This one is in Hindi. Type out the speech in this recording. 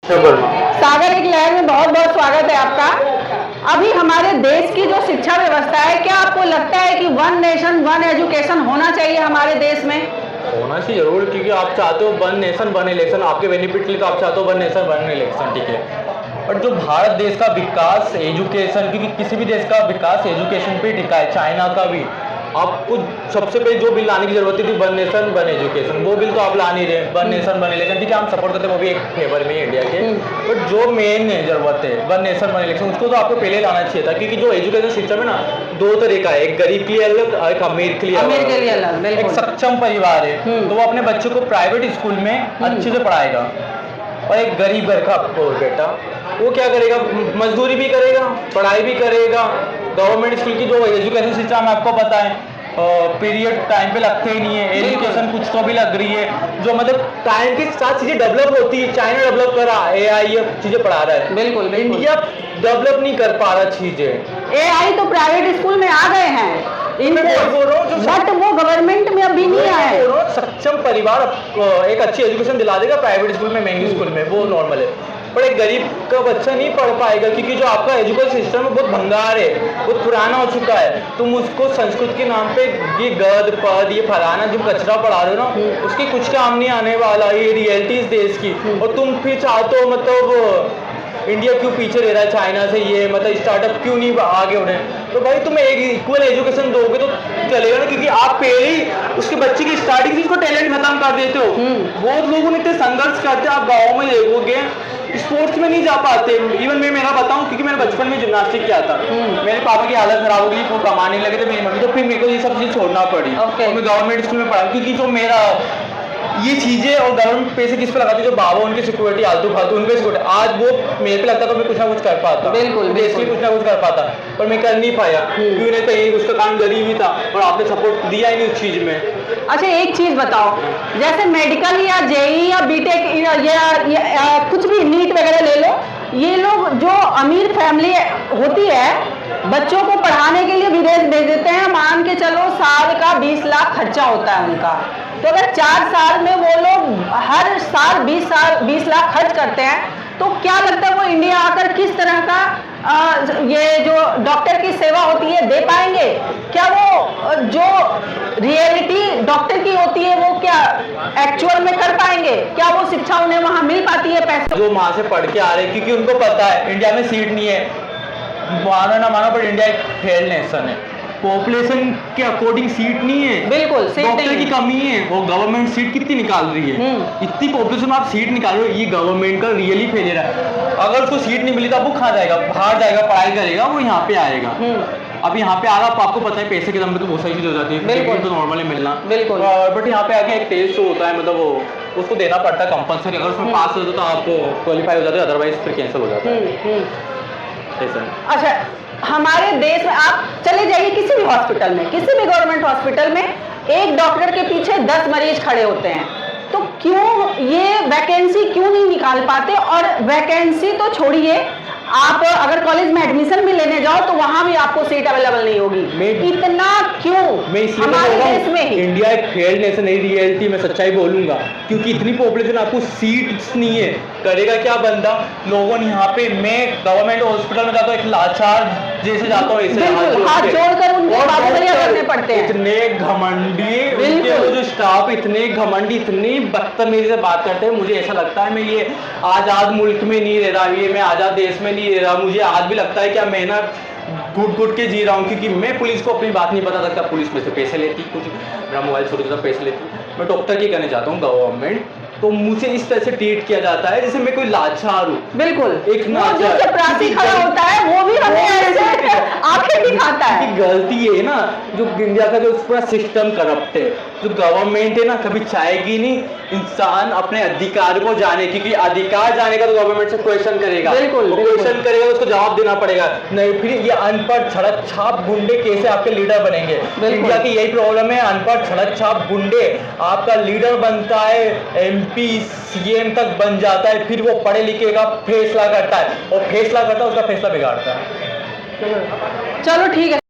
सागर एक लहर में बहुत बहुत स्वागत है आपका। अभी हमारे देश की जो शिक्षा व्यवस्था है, क्या आपको लगता है कि वन नेशन वन एजुकेशन होना चाहिए हमारे देश में? होना चाहिए जरूर, क्योंकि आप चाहते हो वन नेशन वन इलेक्शन, आपके बेनिफिट के लिए तो आप चाहते हो वन नेशन वन इलेक्शन, ठीक है। और जो भारत देश का विकास एजुकेशन, क्योंकि किसी भी देश का विकास एजुकेशन पे टिका है, चाइना का भी। आपको सबसे पहले जो बिल लाने की जरूरत थी वन नेशन वन एजुकेशन, वो बिल तो आप ला नहीं रहे। वन नेशन वन इलेक्शन ठीक है, हम सपोर्ट करते हैं, वो भी एक फेवर में इंडिया के। बट जो मेन जरूरत है वन नेशन वन इलेक्शन, उसको तो आपको पहले लाना चाहिए था। क्योंकि जो एजुकेशन सिस्टम है ना, दो तरह का है, एक गरीब के लिए अलग, एक अमीर के लिए अलग। एक सक्षम परिवार है तो वो अपने बच्चों को प्राइवेट स्कूल में अच्छे से पढ़ाएगा, और एक गरीब घर का बेटा वो क्या करेगा, मजदूरी भी करेगा, पढ़ाई भी करेगा। गवर्नमेंट स्कूल की जो एजुकेशन सिस्टम है आपको पता है, पीरियड टाइम पे लगते ही नहीं है, एजुकेशन कुछ तो भी लग रही है, जो मतलब टाइम के साथ चीजें डेवलप होती है। चाइना डेवलप कर रहा है, AI चीजें पढ़ा रहा है, बिल्कुल। इंडिया डेवलप नहीं कर पा रहा चीजें। AI तो प्राइवेट स्कूल में आ गए हैं, बट वो गवर्नमेंट में अभी नहीं आए। सक्षम परिवार एक अच्छी एजुकेशन दिला देगा प्राइवेट स्कूल में, महंगी स्कूल में, वो नॉर्मल है। पर एक गरीब का बच्चा नहीं पढ़ पाएगा, क्योंकि जो आपका एजुकेशन सिस्टम है बहुत भंगार है, बहुत पुराना हो चुका है। तुम उसको संस्कृत के नाम पे ये गद पद ये फलाना जो कचरा पढ़ा रहे हो ना, उसकी कुछ काम नहीं आने वाला। ये रियलिटीज देश की, और तुम फिर चाहते हो मतलब इंडिया क्यों पीछे रह रहा है चाइना से, ये मतलब स्टार्टअप क्यों नहीं आगे उड़े। तो भाई तुम एक इक्वल एजुकेशन दोगे तो चलेगा ना, क्योंकि आप पहले ही उसके बच्चे की स्टार्टिंग से उसको टैलेंट खत्म कर देते हो। बहुत लोगों ने इतने संघर्ष करते हैं, आप गाँव में देखोगे स्पोर्ट्स में नहीं जा पाते। इवन मैं मेरा बताऊं, क्योंकि मैंने बचपन में जिम्नास्टिक किया था। मेरे पापा की हालत खराब हो गई, वो कमाने लगे थे, मेरी मम्मी, तो फिर मेरे को ये सब चीज छोड़ना पड़ी। और मैं गवर्नमेंट स्कूल में पढ़ा, क्योंकि जो मेरा ये चीजें और गवर्नमेंट पैसे किस पे लगाती है, जो बाबा उनकी सिक्योरिटी आलतू फालतू उनके सिक्योरिटी, आज वो मेरे पे लगता था मैं कुछ ना कुछ कर पाता, बिल्कुल देश के कुछ ना कुछ कर पाता, पर मैं कर नहीं पाया। क्यों नहीं, तो यही उसका काम गरीबी था, और आपने सपोर्ट दिया ही नहीं उस चीज में। अच्छा एक चीज बताओ, जैसे मेडिकल या JEE या BTech या कुछ भी नीट वगैरह ले लो, ये लोग जो अमीर फैमिली होती है बच्चों को पढ़ाने के लिए विदेश भेज देते हैं। मान के चलो साल का 20 लाख खर्चा होता है उनका, तो अगर 4 साल में वो लोग हर साल 20 लाख खर्च करते हैं, तो क्या लगता है वो इंडिया आकर किस तरह का ये जो डॉक्टर की सेवा होती है दे पाएंगे? क्या वो जो रियलिटी डॉक्टर की होती है वो क्या एक्चुअल में कर पाएंगे? क्या वो शिक्षा उन्हें वहां मिल पाती है पैसा? जो वहां से पढ़ के आ रहे हैं, क्योंकि उनको पता है इंडिया में सीट नहीं है, मानो ना मानो, पर इंडिया एक फेल्ड नेशन है। पॉपुलेशन के अकॉर्डिंग सीट नहीं है, बिल्कुल डॉक्टर की कमी है। वो गवर्नमेंट सीट कितनी निकाल रही है, इतनी पॉपुलेशन में आप सीट निकाल रहे हो, ये गवर्नमेंट का रियली फेलियर है। अगर उसको सीट नहीं मिली तो वो कहाँ जाएगा, बाहर जाएगा, पढ़ाई करेगा, वो यहाँ पे आएगा। अब यहाँ पे आ रहा, आपको पता है पैसे के दम पे तो बहुत सारी चीज हो जाती है, बिल्कुल तो नॉर्मली मिलना, बिल्कुल। बट यहाँ पे आके एक टेस्ट होता है, मतलब वो उसको देना पड़ता है कंपल्सरी। अगर उसमें पास हो जाता तो आप क्वालिफाई हो जाते, अदरवाइज फिर कैंसिल हो जाता है। अच्छा, हमारे देश में आप चले जाइए किसी भी हॉस्पिटल में, किसी भी गवर्नमेंट हॉस्पिटल में, एक डॉक्टर के पीछे 10 मरीज खड़े होते हैं। तो क्यों ये वैकेंसी क्यों नहीं निकाल पाते? और वैकेंसी तो छोड़िए, आप अगर कॉलेज में एडमिशन भी लेने जाओ तो वहां भी आपको सीट अवेलेबल नहीं होगी। इतना क्यों? मैं इसलिए हमारे देश में ही इंडिया एक फेल्ड नेशन है, रियलिटी में सच्चाई बोलूंगा, क्योंकि इतनी पॉपुलेशन, आपको सीट्स नहीं है, करेगा क्या बंदा। लोगों ने यहाँ पे, मैं गवर्नमेंट हॉस्पिटल में जाता हूँ, एक लाचार जैसे जाता हूँ, ऐसे हाथ जोड़कर उनके करने पड़ते हैं। इतने घमंडी, जो स्टाफ इतने घमंडी, इतनी बदतमीजी से बात करते हैं। मुझे ऐसा लगता है मैं ये आजाद मुल्क में नहीं रह रहा, ये मैं आजाद देश में नहीं रह रहा। मुझे आज भी लगता है क्या मैं ना घुट के जी रहा हूँ, क्योंकि मैं पुलिस को अपनी बात नहीं बता सकता। पुलिस में से पैसे लेती, कुछ मेरा मोबाइल छोटे छोटा पैसे लेती। मैं डॉक्टर की कहने चाहता हूँ, गवर्नमेंट तो मुझे इस तरह से ट्रीट किया जाता है जैसे मैं कोई लाचार हूँ। बिल्कुल, एक जो चपरासी खड़ा होता है वो भी हमें ऐसे आंखें दिखाता है। गलती है ना, जो इंडिया का जो पूरा सिस्टम करप्ट है, जो गवर्नमेंट है ना कभी चाहेगी नहीं इंसान अपने अधिकार को जाने, क्योंकि अधिकार जाने का तो गवर्नमेंट से क्वेश्चन करेगा, क्वेश्चन करेगा, उसको जवाब देना पड़ेगा। नहीं फिर ये अनपढ़ छड़क छाप गुंडे कैसे आपके लीडर बनेंगे? इंडिया की यही प्रॉब्लम है, अनपढ़ छड़क छाप गुंडे आपका लीडर बनता है, MP CM तक बन जाता है, फिर वो पढ़े लिखे का फैसला करता है, और फैसला करता है उसका फैसला बिगाड़ता है। चलो ठीक है।